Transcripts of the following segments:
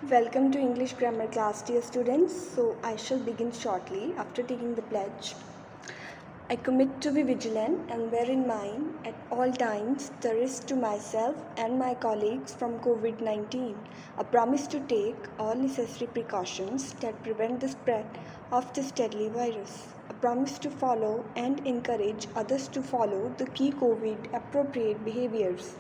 Welcome to English Grammar class, dear students. So, I shall begin shortly after taking the pledge. I commit to be vigilant and bear in mind at all times the risk to myself and my colleagues from COVID-19. A promise to take all necessary precautions that prevent the spread of this deadly virus. A promise to follow and encourage others to follow the key COVID appropriate behaviors.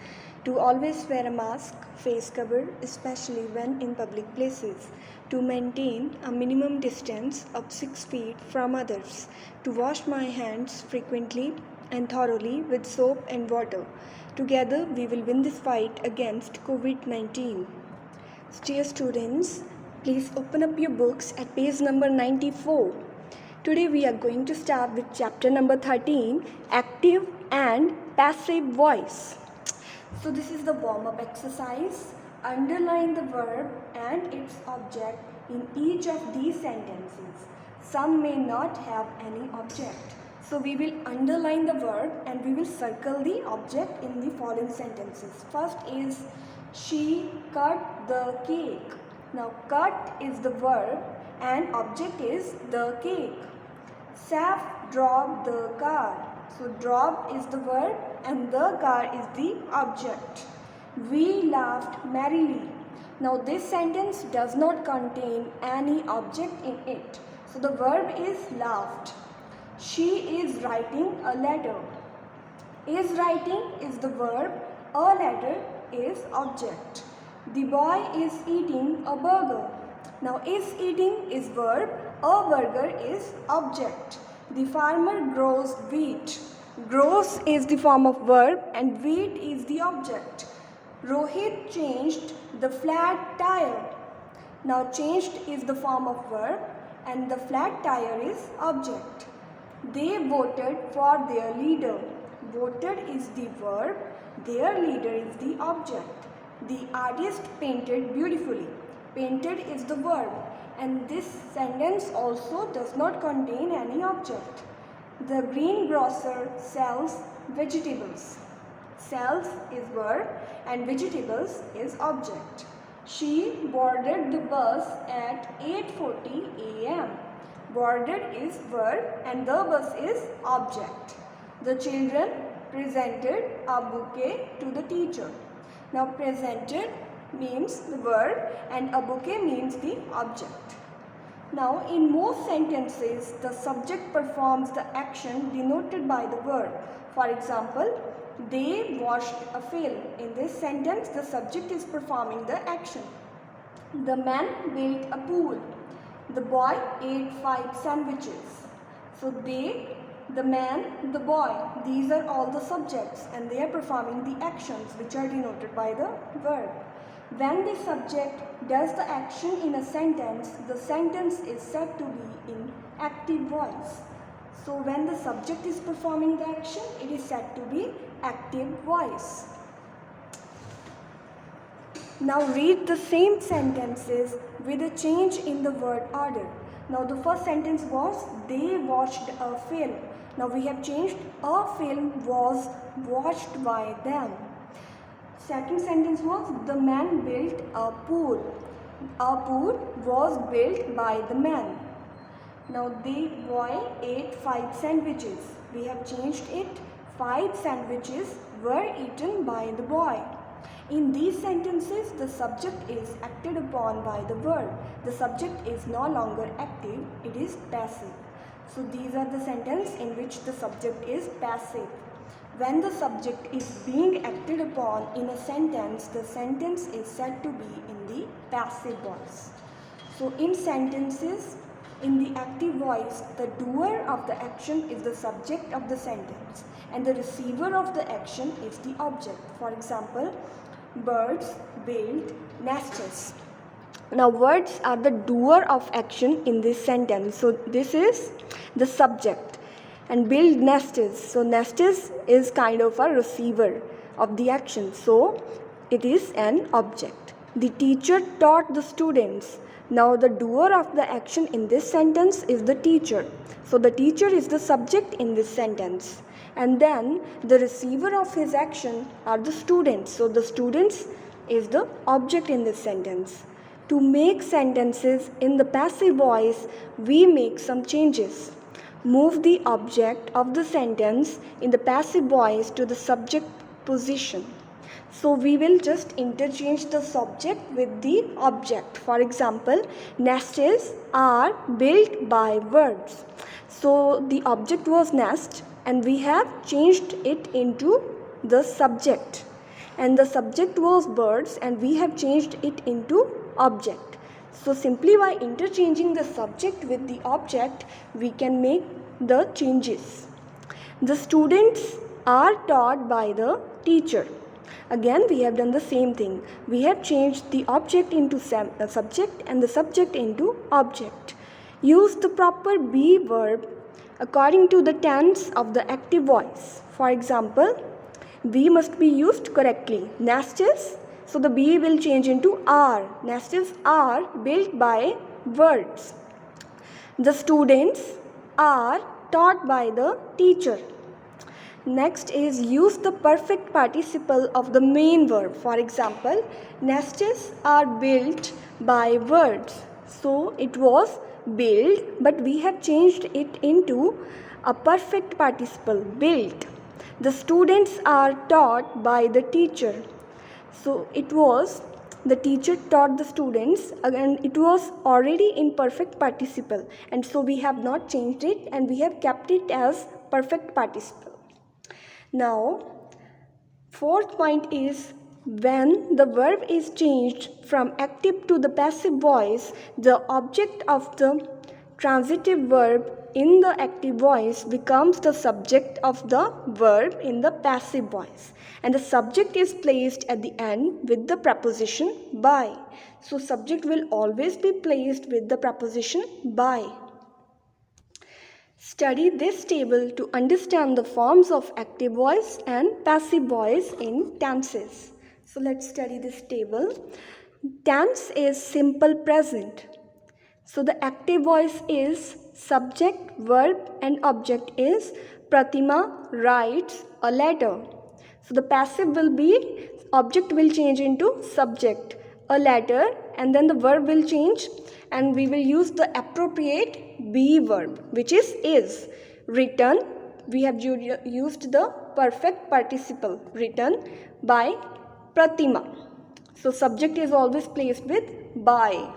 To always wear a mask, face cover, especially when in public places. To maintain a minimum distance of 6 feet from others. To wash my hands frequently and thoroughly with soap and water. Together, we will win this fight against COVID-19. Dear students, please open up your books at page number 94. Today we are going to start with chapter number 13, Active and Passive Voice. So this is the warm-up exercise. Underline the verb and its object in each of these sentences. Some may not have any object. So we will underline the verb and we will circle the object in the following sentences. First is she cut the cake. Now cut is the verb and object is the cake. Saf dropped the car. So drop is the verb and the car is the object. We laughed merrily. Now this sentence does not contain any object in it. So the verb is laughed. She is writing a letter. Is writing is the verb, a letter is object. The boy is eating a burger. Now is eating is verb, a burger is object. The farmer grows wheat. Grows is the form of verb and wheat is the object. Rohit changed the flat tire. Now changed is the form of verb and the flat tire is object. They voted for their leader. Voted is the verb, their leader is the object. The artist painted beautifully. Painted is the verb and this sentence also does not contain any object. The greengrocer sells vegetables. Sells is verb and vegetables is object. She boarded the bus at 8:40 a.m. Boarded is verb and the bus is object. The children presented a bouquet to the teacher. Now presented means the verb and a bouquet means the object. Now in most sentences the subject performs the action denoted by the verb. For example, they washed a field. In this sentence the subject is performing the action. The man built a pool. The boy ate 5 sandwiches. So they, the man, the boy, these are all the subjects and they are performing the actions which are denoted by the verb. When the subject does the action in a sentence, the sentence is said to be in active voice. So when the subject is performing the action, it is said to be active voice. Now read the same sentences with a change in the word order. Now the first sentence was they watched a film. Now we have changed a film was watched by them. Second sentence was the man built a pool. A pool was built by the man. Now the boy ate 5 sandwiches. We have changed it. 5 sandwiches were eaten by the boy. In these sentences, the subject is acted upon by the verb. The subject is no longer active, it is passive. So these are the sentences in which the subject is passive. When the subject is being acted upon in a sentence, the sentence is said to be in the passive voice. So in sentences, in the active voice, the doer of the action is the subject of the sentence and the receiver of the action is the object. For example, birds build nests. Now words are the doer of action in this sentence. So this is the subject. And build nests. So nests is kind of a receiver of the action. So it is an object. The teacher taught the students. Now the doer of the action in this sentence is the teacher. So the teacher is the subject in this sentence. And then the receiver of his action are the students. So the students is the object in this sentence. To make sentences in the passive voice, we make some changes. Move the object of the sentence in the passive voice to the subject position. So we will just interchange the subject with the object. For example, nests are built by birds. So the object was nest and we have changed it into the subject. And the subject was birds and we have changed it into object. So simply by interchanging the subject with the object, we can make the changes. The students are taught by the teacher. Again, we have done the same thing. We have changed the object into subject and the subject into object. Use the proper be verb according to the tense of the active voice. For example, be must be used correctly. Nests, so the be will change into are. Nests are built by birds. The students are taught by the teacher. Next is use the perfect participle of the main verb. For example, nests are built by birds. So it was built, but we have changed it into a perfect participle, built. The students are taught by the teacher. So it was the teacher taught the students and it was already in perfect participle, and so we have not changed it and we have kept it as perfect participle. Now, fourth point is when the verb is changed from active to the passive voice, the object of the transitive verb in the active voice becomes the subject of the verb in the passive voice, and the subject is placed at the end with the preposition by. So subject will always be placed with the preposition by. Study this table to understand the forms of active voice and passive voice in tenses. So let's study this table. Tense is simple present. So the active voice is subject, verb and object is Pratima writes a letter. So the passive will be object will change into subject, a letter, and then the verb will change and we will use the appropriate be verb, which is written. We have used the perfect participle, written by Pratima. So subject is always placed with by.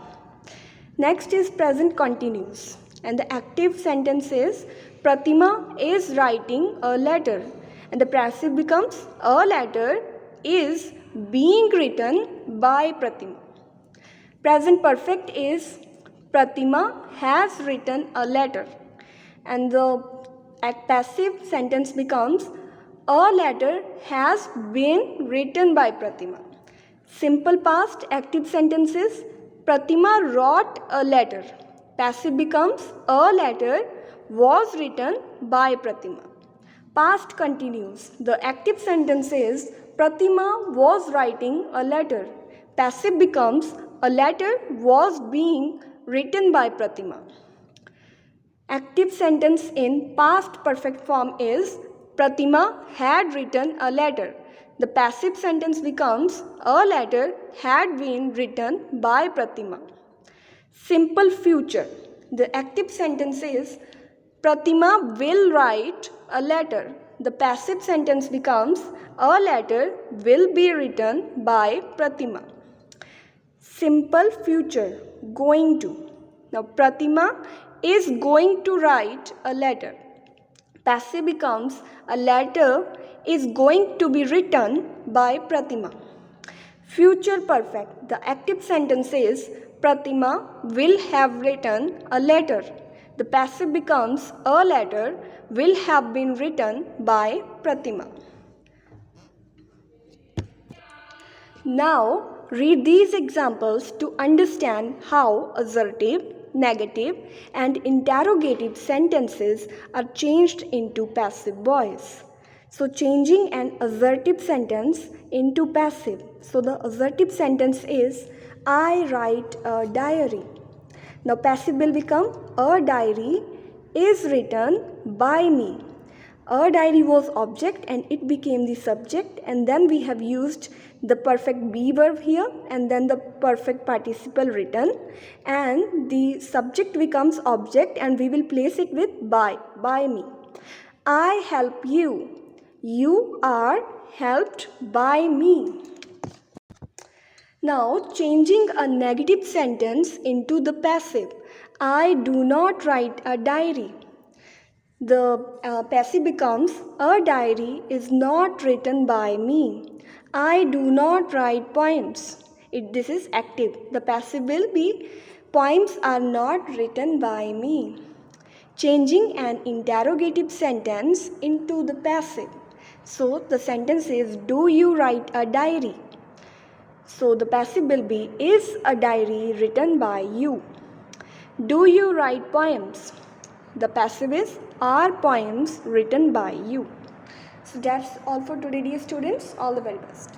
Next is present continuous, and the active sentence is Pratima is writing a letter, and the passive becomes a letter is being written by Pratima. Present perfect is Pratima has written a letter, and the passive sentence becomes a letter has been written by Pratima. Simple past active sentences Pratima wrote a letter. Passive becomes a letter was written by Pratima. Past continues. The active sentence is Pratima was writing a letter. Passive becomes a letter was being written by Pratima. Active sentence in past perfect form is Pratima had written a letter. The passive sentence becomes a letter had been written by Pratima. Simple future. The active sentence is Pratima will write a letter. The passive sentence becomes a letter will be written by Pratima. Simple future, going to. Now Pratima is going to write a letter. Passive becomes a letter is going to be written by Pratima. Future perfect. The active sentence is Pratima will have written a letter. The passive becomes a letter will have been written by Pratima. Now read these examples to understand how assertive, negative and interrogative sentences are changed into passive voice. So changing an assertive sentence into passive. So the assertive sentence is I write a diary. Now passive will become a diary is written by me. A diary was object and it became the subject, and then we have used the perfect be verb here and then the perfect participle written, and the subject becomes object and we will place it with by me. I help you. You are helped by me. Now changing a negative sentence into the passive. I do not write a diary. The passive becomes, a diary is not written by me. I do not write poems. This is active. The passive will be, poems are not written by me. Changing an interrogative sentence into the passive. So the sentence is, do you write a diary? So the passive will be, is a diary written by you? Do you write poems? The passive is, are poems written by you? So that's all for today, dear students. All the very best.